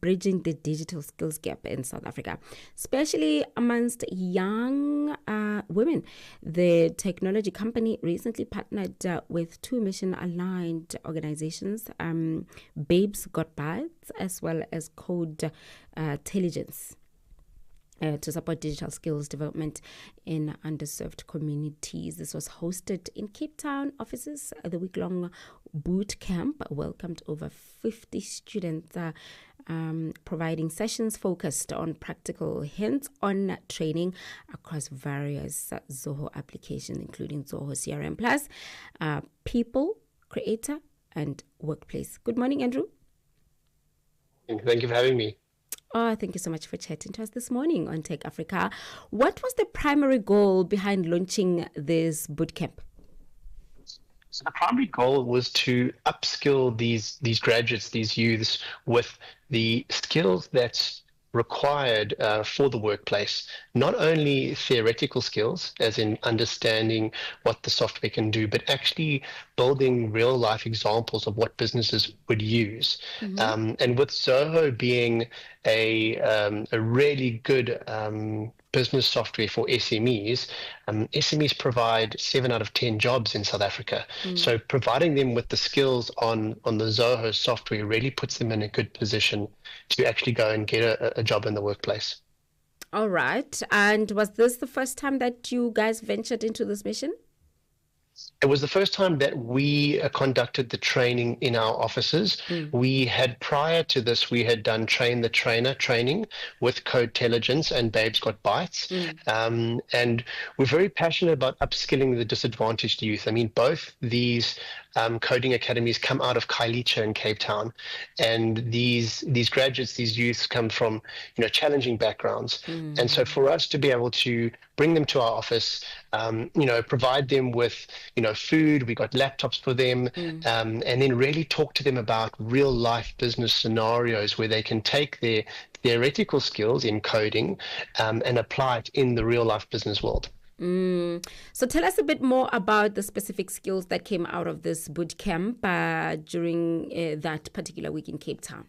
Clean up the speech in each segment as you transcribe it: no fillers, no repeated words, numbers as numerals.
bridging the digital skills gap in South Africa, especially amongst young women. The technology company recently partnered with two mission-aligned organizations, Babes Got Bites, as well as Code Intelligence, to support digital skills development in underserved communities. This was hosted in Cape Town offices. The week-long boot camp welcomed over 50 students, providing sessions focused on practical hands-on training across various Zoho applications, including Zoho CRM Plus, People, Creator, and Workplace. Good morning, Andrew. Thank you for having me. Oh, thank you so much for chatting to us this morning on Tech Africa. What was the primary goal behind launching this bootcamp? So the primary goal was to upskill these graduates, these youths, with the skills that's required for the workplace. Not only theoretical skills, as in understanding what the software can do, but actually building real life examples of what businesses would use. Mm-hmm. And with Zoho being a really good business software for SMEs, SMEs provide 7 out of 10 jobs in South Africa. So providing them with the skills on the Zoho software really puts them in a good position to actually go and get a job in the workplace. All right. And was this the first time that you guys ventured into this mission? It was the first time that we conducted the training in our offices. We had, prior to this, we had done Train the Trainer training with Code Intelligence and Babes Got Bites. And we're very passionate about upskilling the disadvantaged youth. I mean, both these coding academies come out of Khayelitsha in Cape Town, and these graduates, these youths, come from challenging backgrounds. And so for us to be able to bring them to our office, provide them with food, we got laptops for them, and then really talk to them about real life business scenarios where they can take their theoretical skills in coding and apply it in the real life business world. So tell us a bit more about the specific skills that came out of this boot camp during that particular week in Cape Town.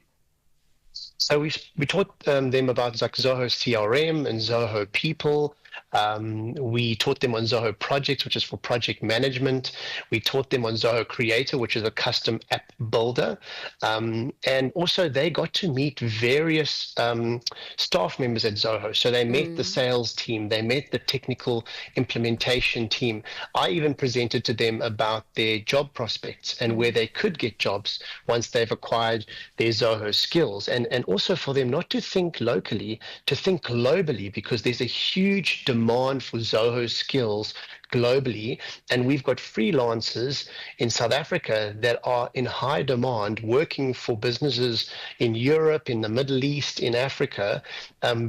So we taught them about like Zoho CRM and Zoho People. We taught them on Zoho Projects, which is for project management. We taught them on Zoho Creator, which is a custom app builder. And also they got to meet various staff members at Zoho. So they met the sales team, they met the technical implementation team. I even presented to them about their job prospects and where they could get jobs once they've acquired their Zoho skills. And also for them not to think locally, to think globally, because there's a huge demand for Zoho skills globally, and we've got freelancers in South Africa that are in high demand working for businesses in Europe, in the Middle East, in Africa,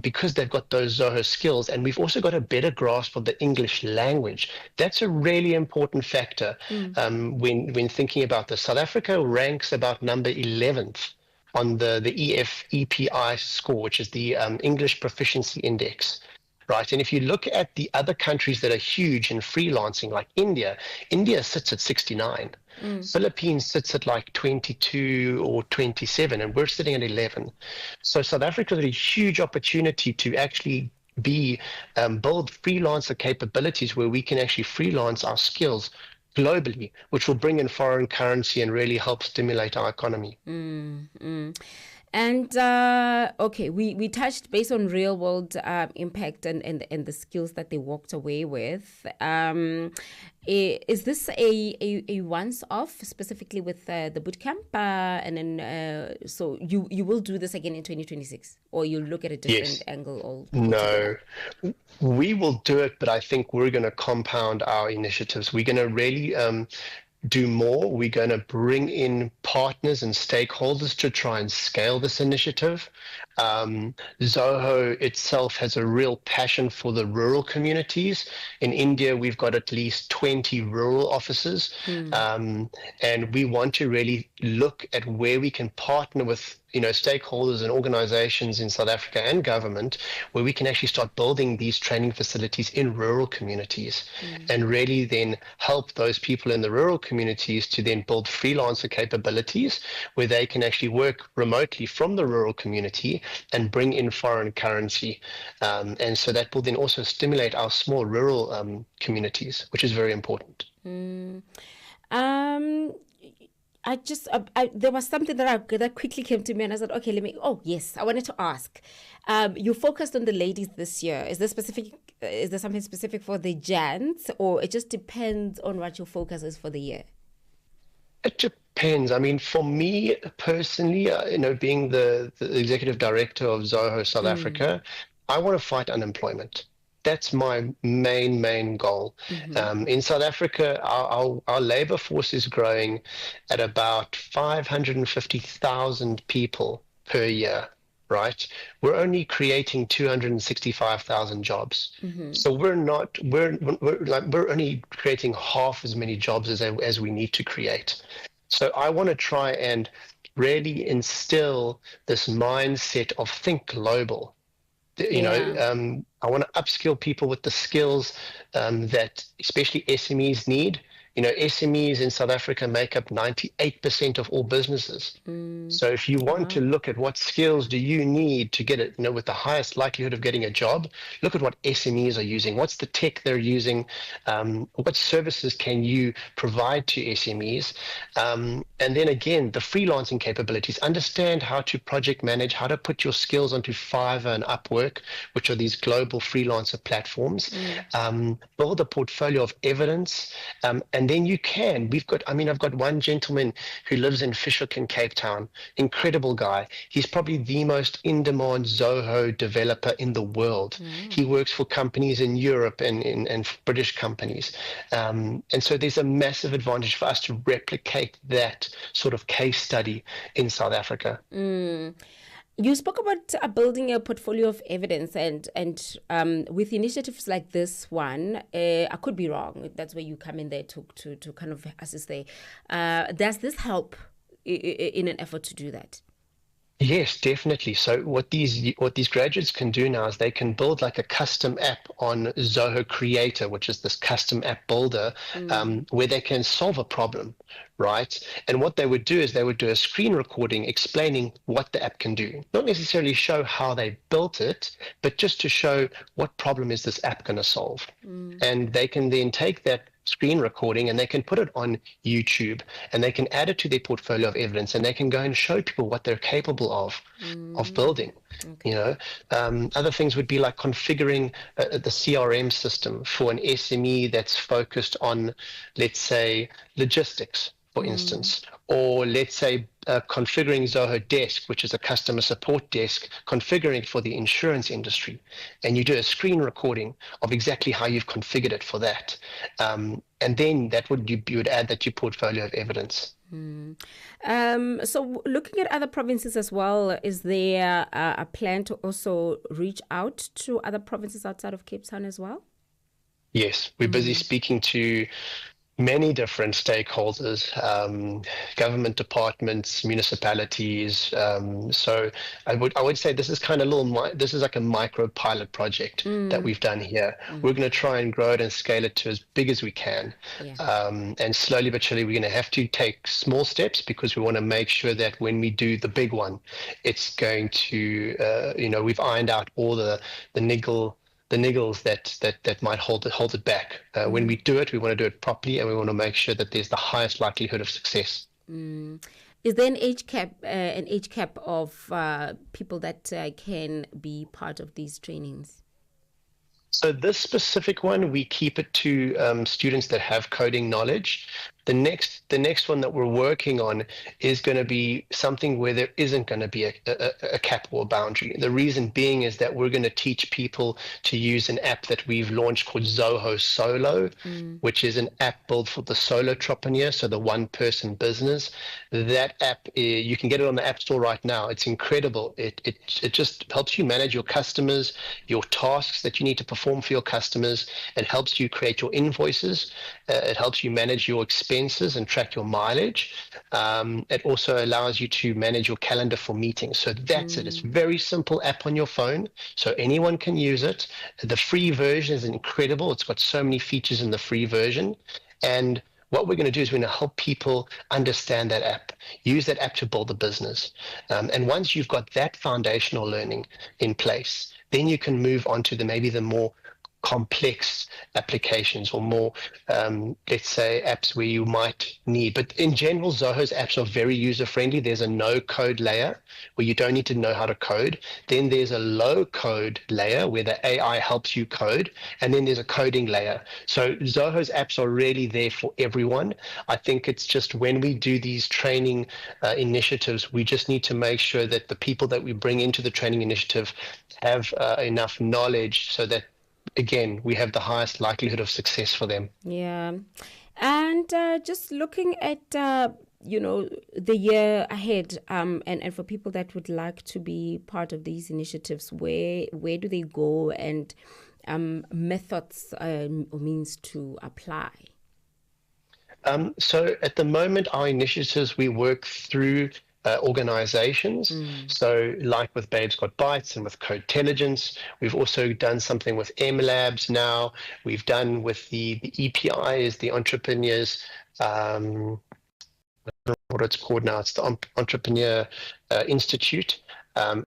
because they've got those Zoho skills. And we've also got a better grasp of the English language. That's a really important factor when thinking about this. South Africa ranks about number 11th on the EFEPI score, which is the English Proficiency Index. Right. And if you look at the other countries that are huge in freelancing, like India sits at 69. Philippines sits at like 22 or 27, and we're sitting at 11. So South Africa has a huge opportunity to actually build freelancer capabilities where we can actually freelance our skills globally, which will bring in foreign currency and really help stimulate our economy. And okay, we touched based on real world impact and the skills that they walked away with. Is this a once off specifically with the bootcamp, and then so you will do this again in 2026, or you'll look at a different angle? No, we will do it, but I think we're going to compound our initiatives. We're going to really do more. We're going to bring in partners and stakeholders to try and scale this initiative. Zoho itself has a real passion for the rural communities. In India, we've got at least 20 rural offices, and we want to really look at where we can partner with stakeholders and organizations in South Africa and government, where we can actually start building these training facilities in rural communities and really then help those people in the rural communities to then build freelancer capabilities where they can actually work remotely from the rural community and bring in foreign currency. And so that will then also stimulate our small rural communities, which is very important. There was something that quickly came to me, and I said, okay, yes, I wanted to ask. You focused on the ladies this year. Is there something specific for the gents, or it just depends on what your focus is for the year? It depends. I mean, for me personally, being the executive director of Zoho South Africa, I want to fight unemployment. That's my main goal. In South Africa, our labor force is growing at about 550,000 people per year, right? We're only creating 265,000 jobs. So we're only creating half as many jobs as we need to create. So I want to try and really instill this mindset of think global. I want to upskill people with the skills that especially SMEs need. SMEs in South Africa make up 98% of all businesses. So if you want to look at what skills do you need to get it, with the highest likelihood of getting a job, look at what SMEs are using. What's the tech they're using? What services can you provide to SMEs? And then again, the freelancing capabilities. Understand how to project manage, how to put your skills onto Fiverr and Upwork, which are these global freelancer platforms. Build a portfolio of evidence, and then you can. I've got one gentleman who lives in Fish in Cape Town, incredible guy. He's probably the most in-demand Zoho developer in the world. He works for companies in Europe and British companies. And so there's a massive advantage for us to replicate that sort of case study in South Africa. You spoke about building a portfolio of evidence, and with initiatives like this one, I could be wrong. That's where you come in there to kind of assist there. Does this help in an effort to do that? Yes, definitely. So what these graduates can do now is they can build like a custom app on Zoho Creator, which is this custom app builder, where they can solve a problem, right? And what they would do is they would do a screen recording explaining what the app can do. Not necessarily show how they built it, but just to show what problem is this app going to solve. And they can then take that screen recording and they can put it on YouTube and they can add it to their portfolio of evidence and they can go and show people what they're capable of building. Okay. Other things would be like configuring the CRM system for an SME that's focused on, let's say, logistics, for instance, or let's say configuring Zoho Desk, which is a customer support desk, configuring for the insurance industry. And you do a screen recording of exactly how you've configured it for that. And then you would add that to your portfolio of evidence. So looking at other provinces as well, is there a plan to also reach out to other provinces outside of Cape Town as well? Yes, we're busy speaking to many different stakeholders, government departments, municipalities. So I would say this is kind of this is like a micro pilot project that we've done here. We're going to try and grow it and scale it to as big as we can. And slowly but surely, we're going to have to take small steps because we want to make sure that when we do the big one, it's going to, we've ironed out all the niggles that might hold it back. When we do it, we want to do it properly, and we want to make sure that there's the highest likelihood of success. Is there an age cap of people that can be part of these trainings? So this specific one, we keep it to students that have coding knowledge. The next one that we're working on is going to be something where there isn't going to be a cap or a boundary. The reason being is that we're going to teach people to use an app that we've launched called Zoho Solo, which is an app built for the solopreneur, so the one-person business. That app, you can get it on the App Store right now. It's incredible. It just helps you manage your customers, your tasks that you need to perform for your customers. It helps you create your invoices. It helps you manage your expenses expenses and track your mileage. It also allows you to manage your calendar for meetings. So that's it. It's a very simple app on your phone, so anyone can use it. The free version is incredible. It's got so many features in the free version. And what we're going to do is we're going to help people understand that app, use that app to build a business. And once you've got that foundational learning in place, then you can move on to maybe the more complex applications, or more, let's say, apps where you might need. But in general, Zoho's apps are very user-friendly. There's a no-code layer where you don't need to know how to code. Then there's a low-code layer where the AI helps you code. And then there's a coding layer. So Zoho's apps are really there for everyone. I think it's just when we do these training initiatives, we just need to make sure that the people that we bring into the training initiative have enough knowledge so that, again, we have the highest likelihood of success for them. Yeah. And just looking at, the year ahead, and for people that would like to be part of these initiatives, where do they go, and methods or means to apply? So at the moment, our initiatives, we work through organizations. So like with Babes Got Bytes and with Codtelligence, we've also done something with M Labs now. We've done with the EPI, is the Entrepreneurs, I don't know what it's called now. It's the Entrepreneur Institute.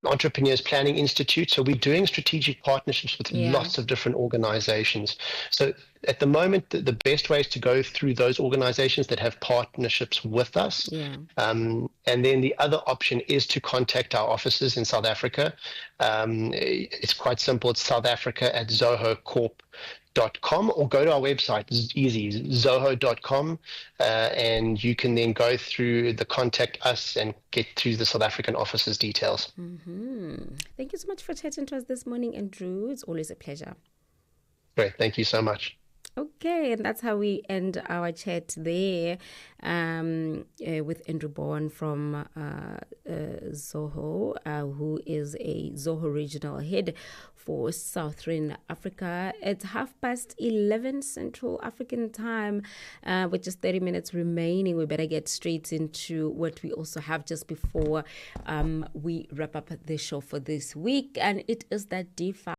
Entrepreneurs Planning Institute. So we're doing strategic partnerships with lots of different organizations. So at the moment, the best way is to go through those organizations that have partnerships with us. And then the other option is to contact our offices in South Africa. It's quite simple. It's South Africa at zohocorp.com, or go to our website. It's easy, zoho.com, and you can then go through the contact us and get to the South African office's details. Thank you so much for chatting to us this morning, Andrew. It's always a pleasure. Great. Thank you so much. Okay, and that's how we end our chat there with Andrew Bourne from Zoho, who is a Zoho Regional Head for Southern Africa. It's 11:30 Central African Time, with just 30 minutes remaining. We better get straight into what we also have just before we wrap up the show for this week, and it is that DeFi